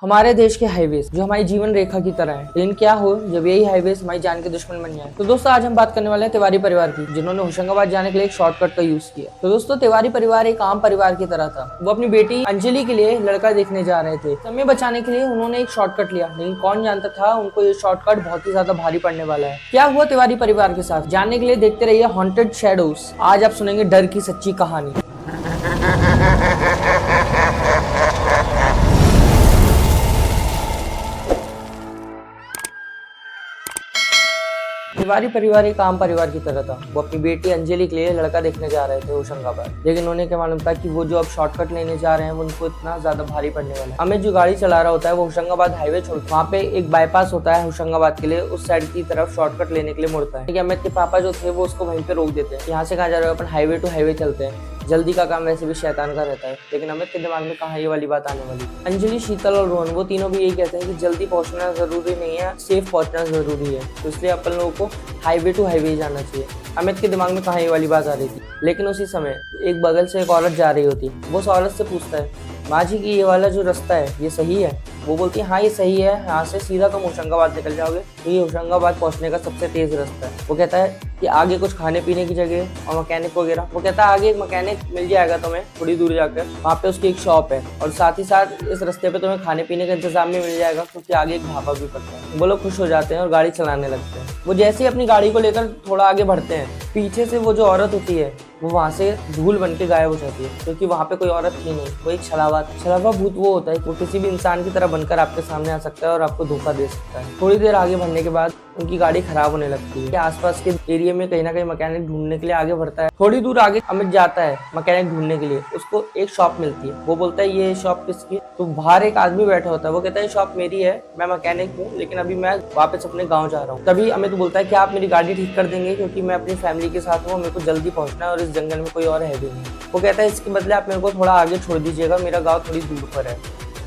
हमारे देश के हाईवेज जो हमारी जीवन रेखा की तरह है, लेकिन क्या हो जब यही हाईवेज हमारी जान के दुश्मन बन जाए। तो दोस्तों आज हम बात करने वाले हैं तिवारी परिवार की, जिन्होंने होशंगाबाद जाने के लिए एक शॉर्टकट का यूज किया। तो दोस्तों तिवारी परिवार एक आम परिवार की तरह था। वो अपनी बेटी अंजलि के लिए लड़का देखने जा रहे थे। समय बचाने के लिए उन्होंने एक शॉर्टकट लिया, लेकिन कौन जानता था उनको ये शॉर्टकट बहुत ही ज्यादा भारी पड़ने वाला है। क्या हुआ तिवारी परिवार के साथ, जानने के लिए देखते रहिए हॉन्टेड शैडोज। आज आप सुनेंगे डर की सच्ची कहानी। तिवारी परिवार एक आम परिवार की तरह था। वो अपनी बेटी अंजलि के लिए लड़का देखने जा रहे थे होशंगाबाद, लेकिन उन्हें क्या मालूम था कि वो जो अब शॉर्टकट लेने जा रहे हैं वो उनको इतना ज्यादा भारी पड़ने वाला है। अमित जो गाड़ी चला रहा होता है वो होशंगाबाद हाईवे छोड़, वहाँ पे एक बाईपास होता है होशंगाबाद के लिए, उस साइड की तरफ शॉर्टकट लेने के लिए मुड़ता है। अमित के पापा जो थे वो उसको वहीं पे रोक देते हैं। यहाँ से कहाँ जा रहे हो, अपन हाईवे टू हाईवे चलते हैं, जल्दी का काम वैसे भी शैतान का रहता है। लेकिन अमित के दिमाग में कहाँ ये वाली बात आने वाली। अंजलि, शीतल और रोहन वो तीनों भी यही कहते हैं कि जल्दी पहुंचना जरूरी नहीं है, सेफ पहुंचना जरूरी है, तो इसलिए अपन लोगों को हाईवे टू हाईवे जाना चाहिए। अमित के दिमाग में कहाँ ये वाली बात आ रही थी। लेकिन उसी समय एक बगल से एक औरत जा रही होती। वो उस औरत से पूछता है, माँ जी की ये वाला जो रास्ता है ये सही है? वो बोलती है हाँ ये सही है, यहाँ से सीधा तुम होशंगाबाद निकल जाओगे, तो ये होशंगाबाद पहुंचने का सबसे तेज रास्ता है। वो कहता है कि आगे कुछ खाने पीने की जगह और मैकेनिक वगैरह। वो कहता है आगे एक मैकेनिक मिल जाएगा तुम्हें थोड़ी दूर जाकर, वहाँ पे उसकी एक शॉप है, और साथ ही साथ इस रास्ते पे तुम्हें खाने पीने का इंतजाम भी मिल जाएगा, क्योंकि आगे एक ढाबा भी पड़ता है। वो लोग खुश हो जाते हैं और गाड़ी चलाने लगते हैं। वो जैसे ही अपनी गाड़ी को लेकर थोड़ा आगे बढ़ते हैं, पीछे से वो जो औरत होती है वो वहाँ से धूल बन के गायब हो जाती है, क्योंकि वहाँ पे कोई औरत थी नहीं। वो एक छलावा भूत वो होता है, वो किसी भी इंसान की तरह बनकर आपके सामने आ सकता है और आपको धोखा दे सकता है। थोड़ी देर आगे बढ़ने के बाद उनकी गाड़ी खराब होने लगती है। आसपास के एरिया में कहीं ना कहीं मैकेनिक ढूंढने के लिए आगे बढ़ता है। थोड़ी दूर आगे अमित जाता है मैकेनिक ढूंढने के लिए। उसको एक शॉप मिलती है। वो बोलता है ये शॉप किसकी? तो बाहर एक आदमी बैठा होता है। वो कहता है शॉप मेरी है, मैं मैकेनिक हूँ, लेकिन अभी मैं वापस अपने गाँव जा रहा हूँ। तभी अमित बोलता है कि आप मेरी गाड़ी ठीक कर देंगे, क्योंकि मैं अपनी फैमिली के साथ हूँ, मेरे को जल्दी पहुंचना है और इस जंगल में कोई और है भी नहीं। वो कहता है इसके बदले आप मेरे को थोड़ा आगे छोड़ दीजिएगा, मेरा गाँव थोड़ी दूर पर है।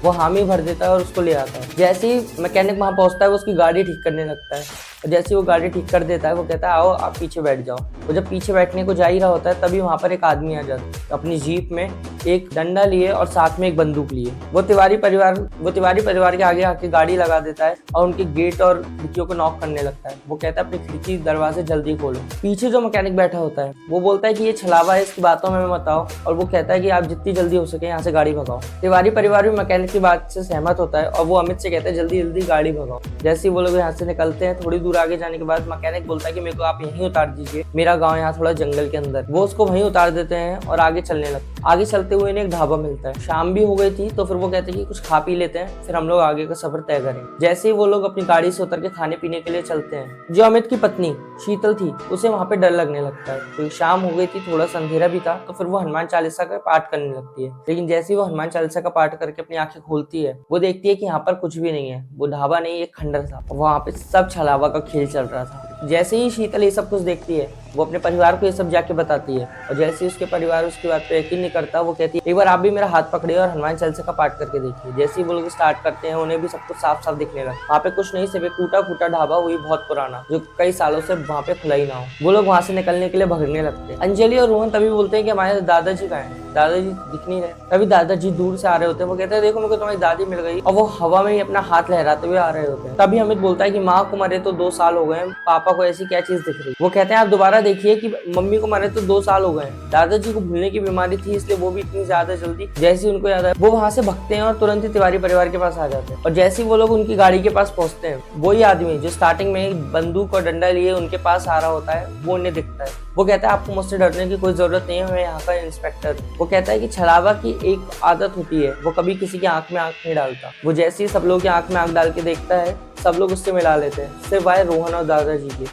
वो हामी भर देता है और उसको ले आता है। जैसे ही मैकेनिक वहां पहुंचता है वो उसकी गाड़ी ठीक करने लगता है, और जैसे ही वो गाड़ी ठीक कर देता है वो कहता है आओ आप पीछे बैठ जाओ। वो जब पीछे बैठने को जा ही रहा होता है तभी वहां पर एक आदमी आ जाता है अपनी जीप में एक डंडा लिए और साथ में एक बंदूक लिए। वो तिवारी परिवार के आगे आके गाड़ी लगा देता है और उनके गेट और खिड़कियों को नॉक करने लगता है। वो कहता है अपनी खिड़की दरवाजे जल्दी खोलो। पीछे जो मैकेनिक बैठा होता है वो बोलता है कि ये छलावा है, इसकी बातों में मत आओ, और वो कहता है कि आप जितनी जल्दी हो सके यहाँ से गाड़ी भगाओ। तिवारी परिवार भी मैकेनिक की बात से सहमत होता है और वो अमित से कहता है जल्दी जल्दी गाड़ी भगाओ। जैसे ही वो लोग यहाँ से निकलते हैं, थोड़ी दूर आगे जाने के बाद मैकेनिक बोलता है कि मेरे को आप यहीं उतार दीजिए, मेरा गाँव यहाँ थोड़ा जंगल के अंदर। वो उसको वहीं उतार देते हैं और आगे चलने लगते। आगे चलते हुए इन्हें एक ढाबा मिलता है। शाम भी हो गई थी, तो फिर वो कहते हैं कि कुछ खा पी लेते हैं, फिर हम लोग आगे का सफर तय करें। जैसे ही वो लोग अपनी गाड़ी से उतर के खाने पीने के लिए चलते हैं, जो अमित की पत्नी शीतल थी उसे वहां पे डर लगने लगता है, क्योंकि शाम हो गई थी, थोड़ा सा अंधेरा भी था। तो फिर वो हनुमान चालीसा का पाठ करने लगती है। लेकिन जैसे ही वो हनुमान चालीसा का पाठ करके अपनी आंखें खोलती है, वो देखती है कि यहाँ पर कुछ भी नहीं है। वो ढाबा नहीं, एक खंडर था, वहाँ पे सब छलावा का खेल चल रहा था। जैसे ही शीतल ये सब कुछ देखती है, वो अपने परिवार को ये सब जाके बताती है, और जैसे ही उसके परिवार उसकी बात पे यकीन नहीं करता, वो कहती है एक बार आप भी मेरा हाथ पकड़िए और हनुमान चालीसा का पाठ करके देखिए। जैसे ही वो लोग स्टार्ट करते हैं, उन्हें भी सब कुछ साफ साफ दिखने लगा। वहाँ पे कुछ नहीं, सिर्फ एक टूटा फूटा ढाबा, वही बहुत पुराना, जो कई सालों से वहाँ पे खुला ही ना हो। वो लोग वहाँ से निकलने के लिए भगने लगते हैं। अंजलि और रोहन तभी बोलते हैं कि हमारे दादाजी कहाँ हैं, दादाजी दिख नहीं रहे। तभी दादाजी दूर से आ रहे होते हैं। वो कहते हैं देखो मेरे को तुम्हारी दादी मिल गई, और वो हवा में ही अपना हाथ लहराते हुए आ रहे होते हैं। तभी अमित बोलता है कि माँ को मरे तो 2 साल हो गए, पापा को ऐसी क्या चीज दिख रही। वो कहते हैं आप दोबारा देखिए कि मम्मी को मरे तो 2 साल हो गए, दादाजी को भूलने की बीमारी थी, इसलिए वो भी इतनी ज्यादा जल्दी। जैसे ही उनको याद है, वो वहां से भगते हैं और तुरंत ही तिवारी परिवार के पास आ जाते हैं। और जैसे ही वो लोग उनकी गाड़ी के पास पहुंचते हैं, वही आदमी जो स्टार्टिंग में बंदूक और डंडा लिए उनके पास आ रहा होता है, वो उन्हें दिखता है। वो कहता है आपको मुझसे डरने की कोई जरूरत नहीं है, मैं यहाँ का इंस्पेक्टर। वो कहता है कि छलावा की एक आदत होती है, वो कभी किसी की आंख में आंख नहीं डालता। वो जैसे ही सब लोग की आंख में आंख डाल के देखता है, सब लोग उससे मिला लेते हैं, सिर्फ आए रोहन और दादाजी की।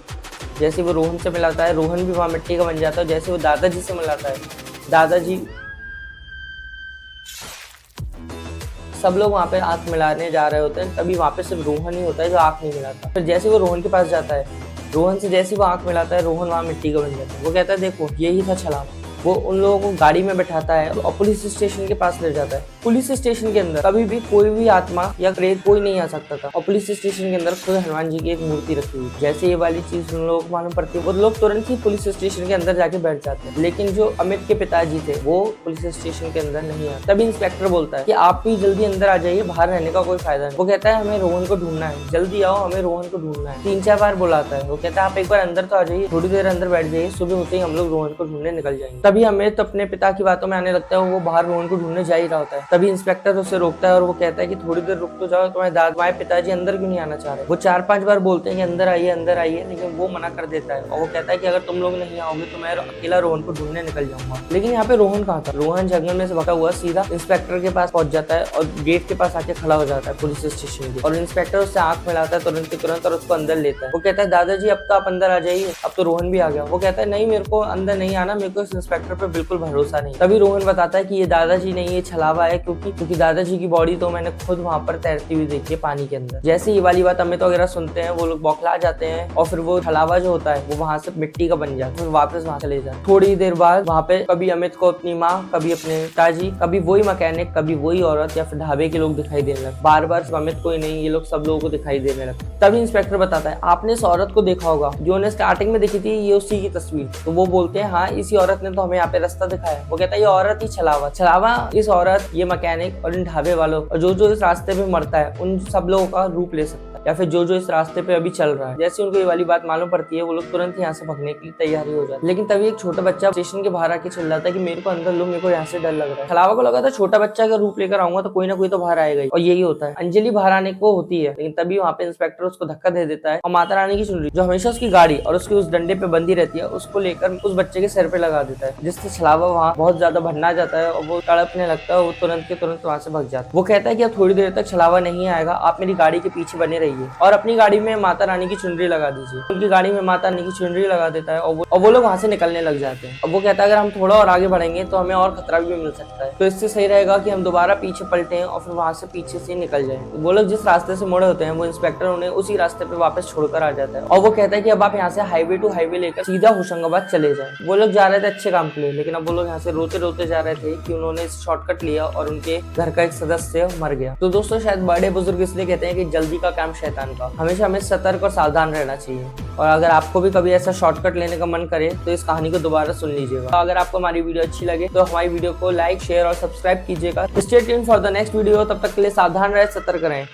जैसे वो रोहन से मिलाता है, रोहन भी वहाँ मिट्टी का बन जाता है। जैसे वो दादाजी से मिलाता है, दादाजी, सब लोग वहाँ पे आंख मिलाने जा रहे होते हैं। तभी वहाँ पे सिर्फ रोहन ही होता है जो आंख नहीं मिलाता। फिर जैसे वो रोहन के पास जाता है, रोहन से जैसे वो आंख मिलाता है, रोहन वहाँ मिट्टी का बन जाता है। वो कहता है देखो यही था छलावा। वो उन लोगों को गाड़ी में बैठाता है और पुलिस स्टेशन के पास ले जाता है। पुलिस स्टेशन के अंदर कभी भी कोई भी आत्मा या प्रेत कोई नहीं आ सकता था और पुलिस स्टेशन के अंदर खुद हनुमान जी की एक मूर्ति रखी हुई। जैसे ये वाली चीज उन लोगों को मालूम पड़ती है वो लोग तुरंत ही पुलिस स्टेशन के अंदर जाके बैठ जाते हैं। लेकिन जो अमित के पिताजी थे वो पुलिस स्टेशन के अंदर नहीं आते। तभी इंस्पेक्टर बोलता है कि आप भी जल्दी अंदर आ जाइए, बाहर रहने का कोई फायदा नहीं। वो कहता है हमें रोहन को ढूंढना है, जल्दी आओ, हमें रोहन को ढूंढना है। 3-4 बार बुलाता है। वो कहता है आप एक बार अंदर तो आ जाइए, थोड़ी देर अंदर बैठ जाइए, सुबह होते ही हम लोग रोहन को ढूंढने निकल जाएंगे। तभी अमित अपने पिता की बातों में आने लगता है, वो बाहर रोहन को ढूंढने जा ही रहा होता है। तभी इंस्पेक्टर उसे रोकता है और वो कहता है कि थोड़ी देर रुक तो जाओ, तुम्हारे पिताजी अंदर क्यों नहीं आना चाह रहे। वो 4-5 बार बोलते हैं कि अंदर आइए, लेकिन वो मना कर देता है और वो कहता है कि अगर तुम लोग नहीं आओगे तो मैं अकेला रोहन को ढूंढने निकल जाऊंगा। लेकिन यहाँ पे रोहन कहाँ था? रोहन जंगल में से भगा हुआ सीधा इंस्पेक्टर के पास पहुंच जाता है और गेट के पास आके खड़ा हो जाता है पुलिस स्टेशन के। और इंस्पेक्टर उससे आंख मिलाता है तुरंत के तुरंत और उसको अंदर लेता है। वो कहता है दादाजी अब तो आप अंदर आ जाइए, अब तो रोहन भी आ गया। वो कहता है नहीं, मेरे को अंदर नहीं आना, मेरे को इस इंस्पेक्टर पे बिल्कुल भरोसा नहीं। तभी रोहन बताता है कि ये दादाजी नहीं, ये छलावा है, क्योंकि दादाजी की बॉडी तो मैंने खुद वहां पर तैरती हुई देखी है पानी के अंदर। जैसे ये वाली बात अमित वगैरह सुनते हैं वो लोग बौखला जाते हैं और फिर वो छलावा जो होता है वो वहां से मिट्टी का बन जाता है, फिर वापस वहां चले जाते। थोड़ी देर बाद वहां पे कभी अमित को अपनी माँ, कभी अपने पिताजी, कभी वही मैकेनिक, कभी वही औरत या फिर ढाबे के लोग दिखाई देने लगे। बार बार अमित कोई नहीं, ये लोग सब लोगों को दिखाई देने लगे। तभी इंस्पेक्टर बताता है आपने इस औरत को देखा होगा जो उन्हें स्टार्टिंग में दिखी थी, ये उसी की तस्वीर। तो वो बोलते हैं हाँ, इसी औरत ने तो हमें यहाँ पे रास्ता दिखाया। वो कहता है ये औरत ही छलावा, इस औरत, ये मैकेनिक और इन ढाबे वालों और जो इस रास्ते पे मरता है उन सब लोगों का रूप ले सकता है, या फिर जो इस रास्ते पे अभी चल रहा है। जैसे उनको ये वाली बात मालूम पड़ती है वो लोग तुरंत यहाँ से भगने की तैयारी हो जाती है। लेकिन तभी एक छोटा बच्चा स्टेशन के बाहर आके चिल्लाता है कि मेरे को अंदर लो, मेरे को यहाँ से डर लग रहा है। छलावा को लगा था छोटा बच्चा का रूप लेकर आऊंगा तो कोई ना कोई तो बाहर आएगा ही, और यही होता है। अंजलि बाहर आने को होती है लेकिन तभी वहाँ पे इंस्पेक्टर उसको धक्का दे देता है और माता रानी की चुनरी जो हमेशा उसकी गाड़ी और उसके उस डंडे पे बंधी रहती है उसको लेकर उस बच्चे के सिर पे लगा देता है, जिससे छलावा वहाँ बहुत ज्यादा भरना जाता है और वो तड़पने लगता है। वो तुरंत के तुरंत वहाँ से भग जाता है। वो कहता है कि अब थोड़ी देर तक छलावा नहीं आएगा, आप मेरी गाड़ी के पीछे बने रहिए और अपनी गाड़ी में माता रानी की चुनरी लगा दीजिए। उनकी गाड़ी में माता रानी की चुनरी लगा देता है और वो लोग वहाँ से निकलने लग जाते हैं। अब वो कहता है अगर हम थोड़ा और आगे बढ़ेंगे तो हमें और खतरा भी मिल सकता है, तो इससे सही रहेगा कि हम दोबारा पीछे पलटे और फिर वहाँ से पीछे से निकल जाए। तो वो लोग जिस रास्ते से मुड़े होते हैं वो इंस्पेक्टर उन्हें उसी रास्ते पे वापस छोड़कर आ जाता है और वो कहता है कि अब आप यहाँ से हाईवे टू हाईवे लेकर सीधा होशंगाबाद चले जाए। वो लोग जा रहे थे अच्छे काम के लिए, लेकिन अब वो लोग यहाँ से रोते रोते जा रहे थे कि उन्होंने शॉर्टकट लिया और उनके घर का एक सदस्य मर गया। तो दोस्तों शायद बड़े बुजुर्ग इसलिए कहते हैं कि जल्दी का काम शैतान का। हमेशा हमें सतर्क और सावधान रहना चाहिए। और अगर आपको भी कभी ऐसा शॉर्टकट लेने का मन करे तो इस कहानी को दोबारा सुन लीजिएगा। अगर आपको हमारी वीडियो अच्छी लगे तो हमारी वीडियो को लाइक, शेयर और सब्सक्राइब कीजिएगा। Stay tuned for the next video. तब तक के लिए सावधान रहे, सतर्क रहें।